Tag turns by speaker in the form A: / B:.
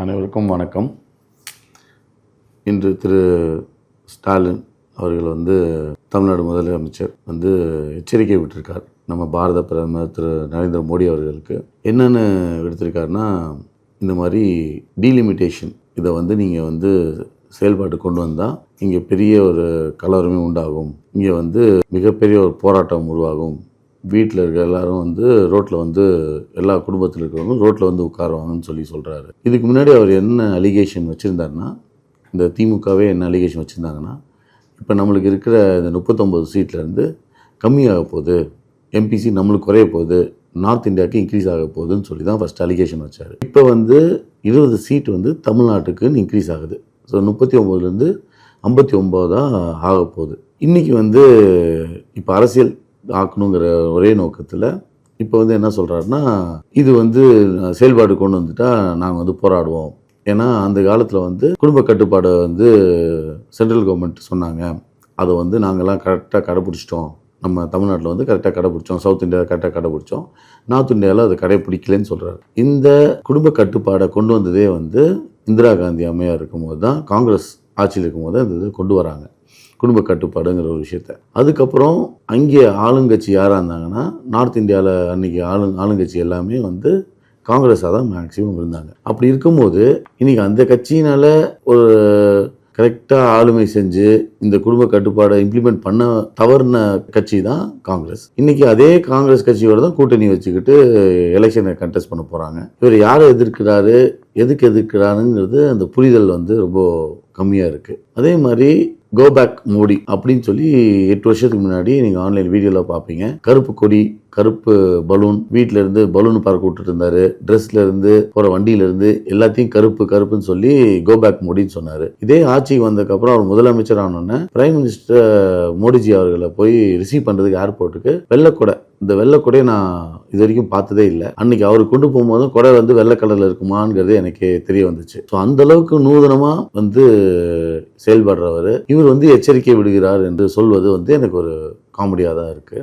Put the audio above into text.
A: அனைவருக்கும் வணக்கம். இன்று திரு ஸ்டாலின் அவர்கள் தமிழ்நாடு முதலமைச்சர் எச்சரிக்கை விட்டிருக்கார். நம்ம பாரத பிரதமர் திரு நரேந்திர மோடி அவர்களுக்கு என்னென்னு விடுத்திருக்காருன்னா, இந்த மாதிரி டீலிமிட்டேஷன் இதை நீங்கள் செயல்பாட்டு கொண்டு வந்தால் இங்கே பெரிய ஒரு கலவரமே உண்டாகும், இங்கே மிகப்பெரிய ஒரு போராட்டம் உருவாகும், வீட்டில் இருக்க எல்லாரும் ரோட்டில் எல்லா குடும்பத்தில் இருக்கிறவங்களும் ரோட்டில் உட்காருவாங்கன்னு சொல்கிறாரு. இதுக்கு முன்னாடி அவர் என்ன அலிகேஷன் வச்சுருந்தாருன்னா, இந்த திமுகவே என்ன அலிகேஷன் வச்சுருந்தாங்கன்னா, இப்போ நம்மளுக்கு இருக்கிற இந்த 39 சீட்லேருந்து கம்மியாக போகுது, எம்பிசி நம்மளுக்கு குறைய போகுது, நார்த் இந்தியாவுக்கு இன்க்ரீஸ் ஆக போகுதுன்னு சொல்லி தான் ஃபஸ்ட் அலிகேஷன் வச்சார். இப்போ 20 சீட் இன்க்ரீஸ் ஆகுது. ஸோ 39லேருந்து 59 தான் ஆக போகுது. இன்றைக்கி இப்போ அரசியல் ஆக்கணுங்கிற ஒரே நோக்கத்தில் இப்போ என்ன சொல்கிறாருன்னா, இது செயல்பாடு கொண்டு வந்துட்டால் நாங்கள் போராடுவோம். ஏன்னா அந்த காலத்தில் குடும்ப கட்டுப்பாடை சென்ட்ரல் கவர்மெண்ட் சொன்னாங்க, அதை நாங்கள்லாம் கரெக்டாக கடைப்பிடிச்சிட்டோம். நம்ம தமிழ்நாட்டில் கரெக்டாக கடைப்பிடிச்சோம், சவுத் இந்தியாவில் கரெக்டாக கடைப்பிடிச்சோம், நார்த் இந்தியாவில் அதை கடைப்பிடிக்கலன்னு சொல்கிறாரு. இந்த குடும்ப கட்டுப்பாடை கொண்டு வந்ததே இந்திரா காந்தி அம்மையார் இருக்கும்போது தான், காங்கிரஸ் ஆட்சியில் இருக்கும்போது அந்த இது கொண்டு வராங்க, குடும்ப கட்டுப்பாடுங்கிற ஒரு விஷயத்த. அதுக்கப்புறம் அங்கே ஆளுங்கட்சி யாராக இருந்தாங்கன்னா, நார்த் இந்தியாவில் அன்றைக்கி ஆளுங்கட்சி எல்லாமே காங்கிரஸாக தான் மேக்சிமம் இருந்தாங்க. அப்படி இருக்கும்போது இன்றைக்கி அந்த கட்சியினால் ஒரு கரெக்டாக ஆளுமை செஞ்சு இந்த குடும்ப கட்டுப்பாடை இம்ப்ளிமெண்ட் பண்ண தவறுன கட்சி தான் காங்கிரஸ். இன்றைக்கி அதே காங்கிரஸ் கட்சியோட தான் கூட்டணி வச்சுக்கிட்டு எலெக்ஷனை கண்டெஸ்ட் பண்ண போகிறாங்க. இவர் யாரை எதிர்க்கிறாரு, எதுக்கு எதிர்க்கிறாருங்கிறது அந்த புரிதல் ரொம்ப கம்மியாக இருக்குது. அதே மாதிரி கோ பேக் மோடி அப்படின்னு சொல்லி 8 வருஷத்துக்கு முன்னாடி நீங்கள் ஆன்லைன் வீடியோவில் பார்ப்பீங்க. கருப்பு கொடி, கருப்பு பலூன், வீட்டில இருந்து பலூன் பறக்க விட்டுட்டு இருந்தாரு, ட்ரெஸ்ல இருந்து போகிற வண்டியிலேருந்து எல்லாத்தையும் கருப்பு கருப்புன்னு சொல்லி கோ பேக் மோடின்னு சொன்னார். இதே ஆட்சிக்கு வந்ததுக்கப்புறம் அவர் முதலமைச்சர் ஆனோடனே பிரைம் மினிஸ்டர் மோடிஜி அவர்களை போய் ரிசீவ் பண்ணுறதுக்கு ஏர்போர்ட்டுக்கு வெள்ளைக்கொடை, இந்த வெள்ளைக்கொடையை நான் இது வரைக்கும் பார்த்ததே இல்லை. அன்னைக்கு அவர் கொண்டு போகும்போதும் கொடை வெள்ளை கலரில் இருக்குமாங்கிறது எனக்கு தெரிய வந்துச்சு. ஸோ அந்த அளவுக்கு நூதனமாக செயல்படுறவர் இவர் எச்சரிக்கை விடுகிறார் என்று சொல்வது எனக்கு ஒரு காமெடியாக தான் இருக்குது.